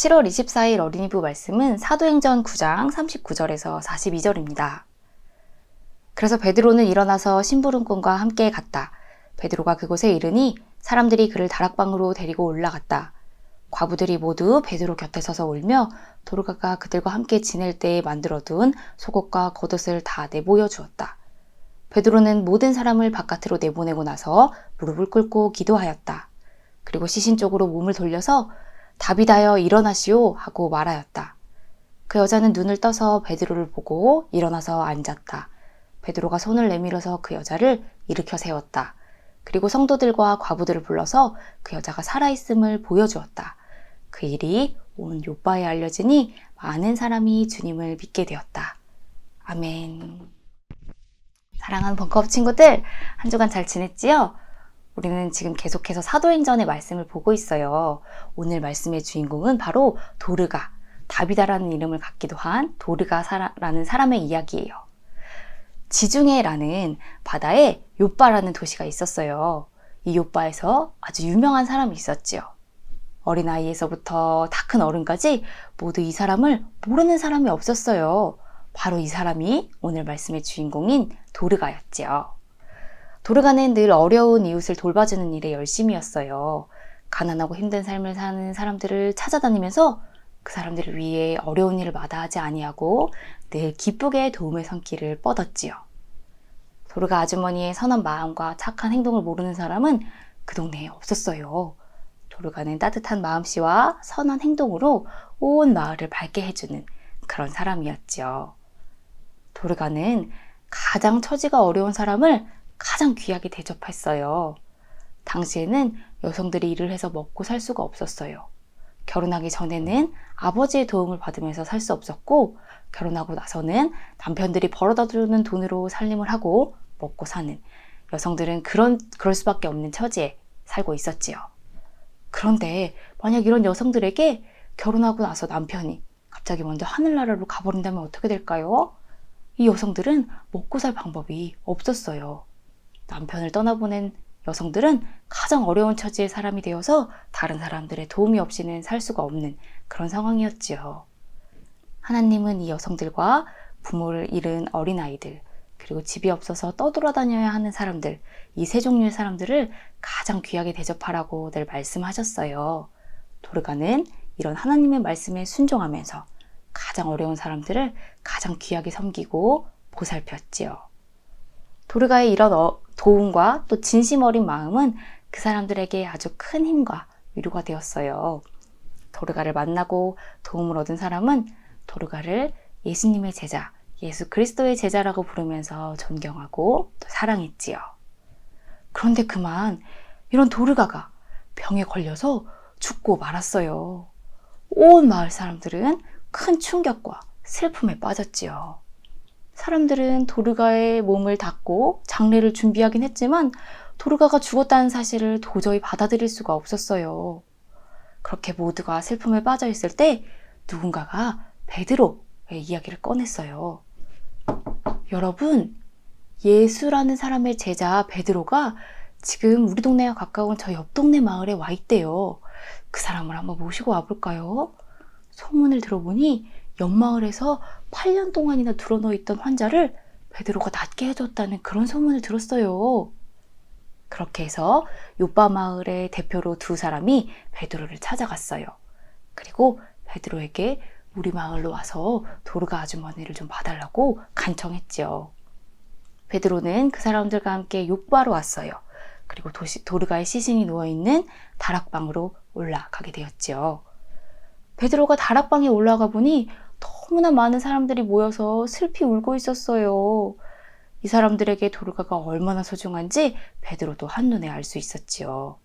7월 24일 어린이부 말씀은 사도행전 9장 39절에서 42절입니다. 그래서 베드로는 일어나서 심부름꾼과 함께 갔다. 베드로가 그곳에 이르니 사람들이 그를 다락방으로 데리고 올라갔다. 과부들이 모두 베드로 곁에 서서 울며 도르가가 그들과 함께 지낼 때에 만들어둔 속옷과 겉옷을 다 내보여 주었다. 베드로는 모든 사람을 바깥으로 내보내고 나서 무릎을 꿇고 기도하였다. 그리고 시신 쪽으로 몸을 돌려서 다비다여 일어나시오 하고 말하였다. 그 여자는 눈을 떠서 베드로를 보고 일어나서 앉았다. 베드로가 손을 내밀어서 그 여자를 일으켜 세웠다. 그리고 성도들과 과부들을 불러서 그 여자가 살아있음을 보여주었다. 그 일이 온 요빠에 알려지니 많은 사람이 주님을 믿게 되었다. 아멘. 사랑하는 벙커업 친구들, 한 주간 잘 지냈지요? 우리는 지금 계속해서 사도행전의 말씀을 보고 있어요. 오늘 말씀의 주인공은 바로 도르가, 다비다라는 이름을 갖기도 한 도르가라는 사람의 이야기예요. 지중해라는 바다에 요빠라는 도시가 있었어요. 이 요빠에서 아주 유명한 사람이 있었지요. 어린아이에서부터 다 큰 어른까지 모두 이 사람을 모르는 사람이 없었어요. 바로 이 사람이 오늘 말씀의 주인공인 도르가였지요. 도르가는 늘 어려운 이웃을 돌봐주는 일에 열심이었어요. 가난하고 힘든 삶을 사는 사람들을 찾아다니면서 그 사람들을 위해 어려운 일을 마다하지 아니하고 늘 기쁘게 도움의 손길을 뻗었지요. 도르가 아주머니의 선한 마음과 착한 행동을 모르는 사람은 그 동네에 없었어요. 도르가는 따뜻한 마음씨와 선한 행동으로 온 마을을 밝게 해주는 그런 사람이었죠. 도르가는 가장 처지가 어려운 사람을 가장 귀하게 대접했어요. 당시에는 여성들이 일을 해서 먹고 살 수가 없었어요. 결혼하기 전에는 아버지의 도움을 받으면서 살 수 없었고, 결혼하고 나서는 남편들이 벌어다 주는 돈으로 살림을 하고 먹고 사는 여성들은 그럴 수밖에 없는 처지에 살고 있었지요. 그런데 만약 이런 여성들에게 결혼하고 나서 남편이 갑자기 먼저 하늘나라로 가버린다면 어떻게 될까요? 이 여성들은 먹고 살 방법이 없었어요. 남편을 떠나보낸 여성들은 가장 어려운 처지의 사람이 되어서 다른 사람들의 도움이 없이는 살 수가 없는 그런 상황이었지요. 하나님은 이 여성들과 부모를 잃은 어린아이들, 그리고 집이 없어서 떠돌아다녀야 하는 사람들, 이 세 종류의 사람들을 가장 귀하게 대접하라고 늘 말씀하셨어요. 도르가는 이런 하나님의 말씀에 순종하면서 가장 어려운 사람들을 가장 귀하게 섬기고 보살폈지요. 도르가의 이런 도움과 또 진심 어린 마음은 그 사람들에게 아주 큰 힘과 위로가 되었어요. 도르가를 만나고 도움을 얻은 사람은 도르가를 예수님의 제자, 예수 그리스도의 제자라고 부르면서 존경하고 또 사랑했지요. 그런데 그만 이런 도르가가 병에 걸려서 죽고 말았어요. 온 마을 사람들은 큰 충격과 슬픔에 빠졌지요. 사람들은 도르가의 몸을 닦고 장례를 준비하긴 했지만 도르가가 죽었다는 사실을 도저히 받아들일 수가 없었어요. 그렇게 모두가 슬픔에 빠져 있을 때 누군가가 베드로의 이야기를 꺼냈어요. 여러분, 예수라는 사람의 제자 베드로가 지금 우리 동네와 가까운 저 옆 동네 마을에 와 있대요. 그 사람을 한번 모시고 와볼까요? 소문을 들어보니 옆마을에서 8년 동안이나 드러누워 있던 환자를 베드로가 낫게 해줬다는 그런 소문을 들었어요. 그렇게 해서 요빠 마을의 대표로 두 사람이 베드로를 찾아갔어요. 그리고 베드로에게 우리 마을로 와서 도르가 아주머니를 좀 봐달라고 간청했지요. 베드로는 그 사람들과 함께 요빠로 왔어요. 그리고 도르가의 시신이 누워있는 다락방으로 올라가게 되었지요. 베드로가 다락방에 올라가 보니 너무나 많은 사람들이 모여서 슬피 울고 있었어요. 이 사람들에게 도르가가 얼마나 소중한지 베드로도 한눈에 알 수 있었지요.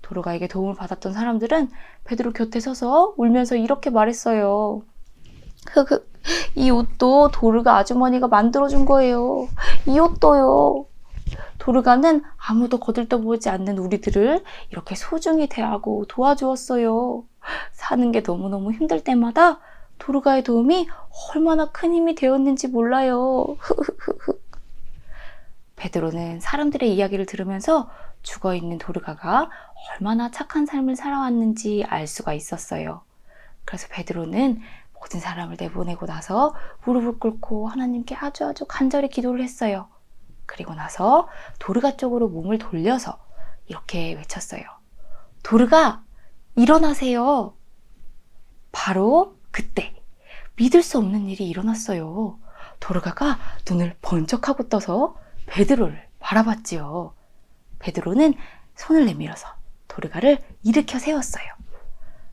도르가에게 도움을 받았던 사람들은 베드로 곁에 서서 울면서 이렇게 말했어요. 이 옷도 도르가 아주머니가 만들어준 거예요. 이 옷도요. 도르가는 아무도 거들떠보지 않는 우리들을 이렇게 소중히 대하고 도와주었어요. 사는 게 너무너무 힘들 때마다 도르가의 도움이 얼마나 큰 힘이 되었는지 몰라요. 베드로는 사람들의 이야기를 들으면서 죽어있는 도르가가 얼마나 착한 삶을 살아왔는지 알 수가 있었어요. 그래서 베드로는 모든 사람을 내보내고 나서 무릎을 꿇고 하나님께 아주 간절히 기도를 했어요. 그리고 나서 도르가 쪽으로 몸을 돌려서 이렇게 외쳤어요. 도르가, 일어나세요. 바로 그때 믿을 수 없는 일이 일어났어요. 도르가가 눈을 번쩍하고 떠서 베드로를 바라봤지요. 베드로는 손을 내밀어서 도르가를 일으켜 세웠어요.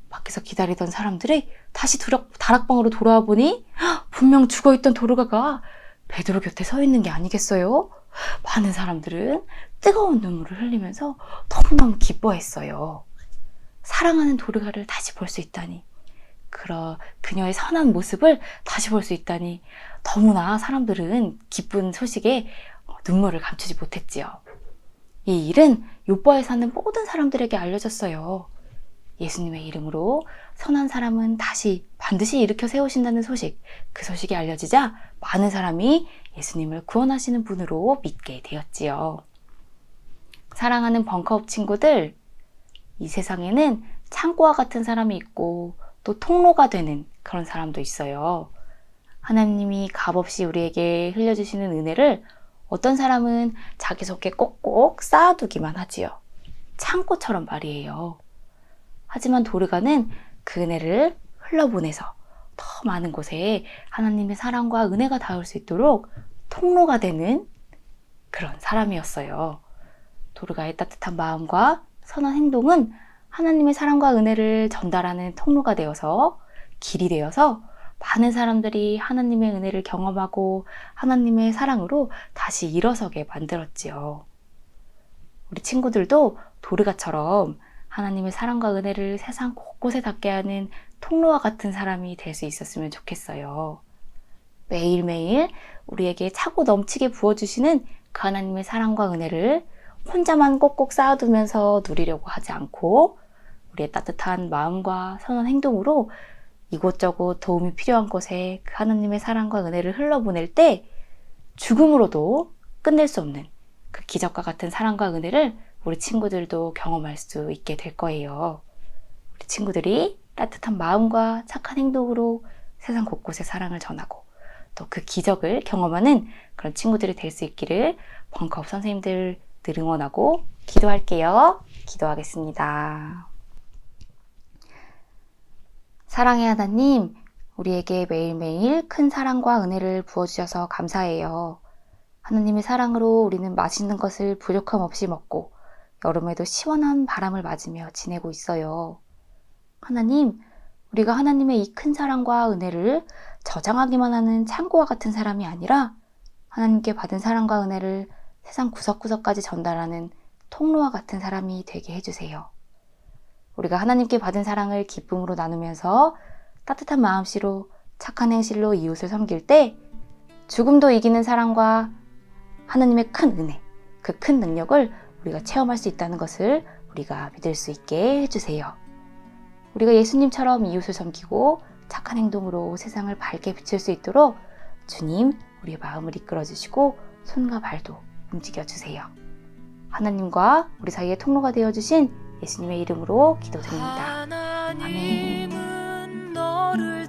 밖에서 기다리던 사람들이 다시 다락방으로 돌아와 보니 분명 죽어있던 도르가가 베드로 곁에 서 있는 게 아니겠어요? 많은 사람들은 뜨거운 눈물을 흘리면서 너무너무 기뻐했어요. 사랑하는 도르가를 다시 볼 수 있다니, 그녀의 선한 모습을 다시 볼 수 있다니 너무나 사람들은 기쁜 소식에 눈물을 감추지 못했지요. 이 일은 요바에 사는 모든 사람들에게 알려졌어요. 예수님의 이름으로 선한 사람은 다시 반드시 일으켜 세우신다는 소식, 그 소식이 알려지자 많은 사람이 예수님을 구원하시는 분으로 믿게 되었지요. 사랑하는 벙커업 친구들, 이 세상에는 창고와 같은 사람이 있고 또 통로가 되는 그런 사람도 있어요. 하나님이 값없이 우리에게 흘려주시는 은혜를 어떤 사람은 자기 속에 꼭꼭 쌓아두기만 하지요. 창고처럼 말이에요. 하지만 도르가는 그 은혜를 흘러보내서 더 많은 곳에 하나님의 사랑과 은혜가 닿을 수 있도록 통로가 되는 그런 사람이었어요. 도르가의 따뜻한 마음과 선한 행동은 하나님의 사랑과 은혜를 전달하는 통로가 되어서, 길이 되어서 많은 사람들이 하나님의 은혜를 경험하고 하나님의 사랑으로 다시 일어서게 만들었지요. 우리 친구들도 도르가처럼 하나님의 사랑과 은혜를 세상 곳곳에 닿게 하는 통로와 같은 사람이 될 수 있었으면 좋겠어요. 매일매일 우리에게 차고 넘치게 부어주시는 그 하나님의 사랑과 은혜를 혼자만 꼭꼭 쌓아두면서 누리려고 하지 않고 우리의 따뜻한 마음과 선한 행동으로 이곳저곳 도움이 필요한 곳에 그 하나님의 사랑과 은혜를 흘러보낼 때 죽음으로도 끝낼 수 없는 그 기적과 같은 사랑과 은혜를 우리 친구들도 경험할 수 있게 될 거예요. 우리 친구들이 따뜻한 마음과 착한 행동으로 세상 곳곳에 사랑을 전하고 또 그 기적을 경험하는 그런 친구들이 될 수 있기를 벙커업 선생님들 늘 응원하고 기도할게요. 기도하겠습니다. 사랑의 하나님, 우리에게 매일매일 큰 사랑과 은혜를 부어주셔서 감사해요. 하나님의 사랑으로 우리는 맛있는 것을 부족함 없이 먹고 여름에도 시원한 바람을 맞으며 지내고 있어요. 하나님, 우리가 하나님의 이 큰 사랑과 은혜를 저장하기만 하는 창고와 같은 사람이 아니라 하나님께 받은 사랑과 은혜를 세상 구석구석까지 전달하는 통로와 같은 사람이 되게 해주세요. 우리가 하나님께 받은 사랑을 기쁨으로 나누면서 따뜻한 마음씨로 착한 행실로 이웃을 섬길 때 죽음도 이기는 사랑과 하나님의 큰 은혜, 그 큰 능력을 우리가 체험할 수 있다는 것을 우리가 믿을 수 있게 해주세요. 우리가 예수님처럼 이웃을 섬기고 착한 행동으로 세상을 밝게 비출 수 있도록 주님, 우리의 마음을 이끌어주시고 손과 발도 움직여주세요. 하나님과 우리 사이의 통로가 되어주신 예수님의 이름으로 기도드립니다. 하나님은 너를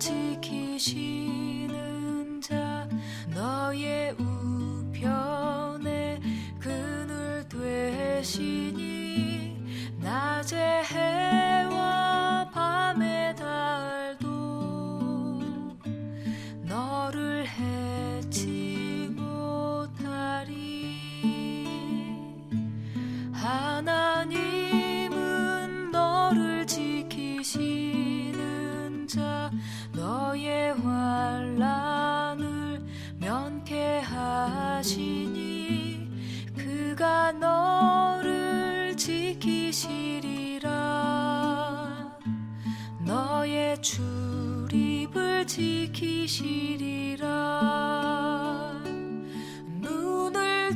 지키시는 자, 너의 우편에 그늘 되시니 낮에 해와 밤의 달도 너를 해치 못하리. 하나님은 너를 지키시는 자, 너의 환난을 면케하시니 그가 너를 지키시리라. 너의 출입을 지키시리라. 눈을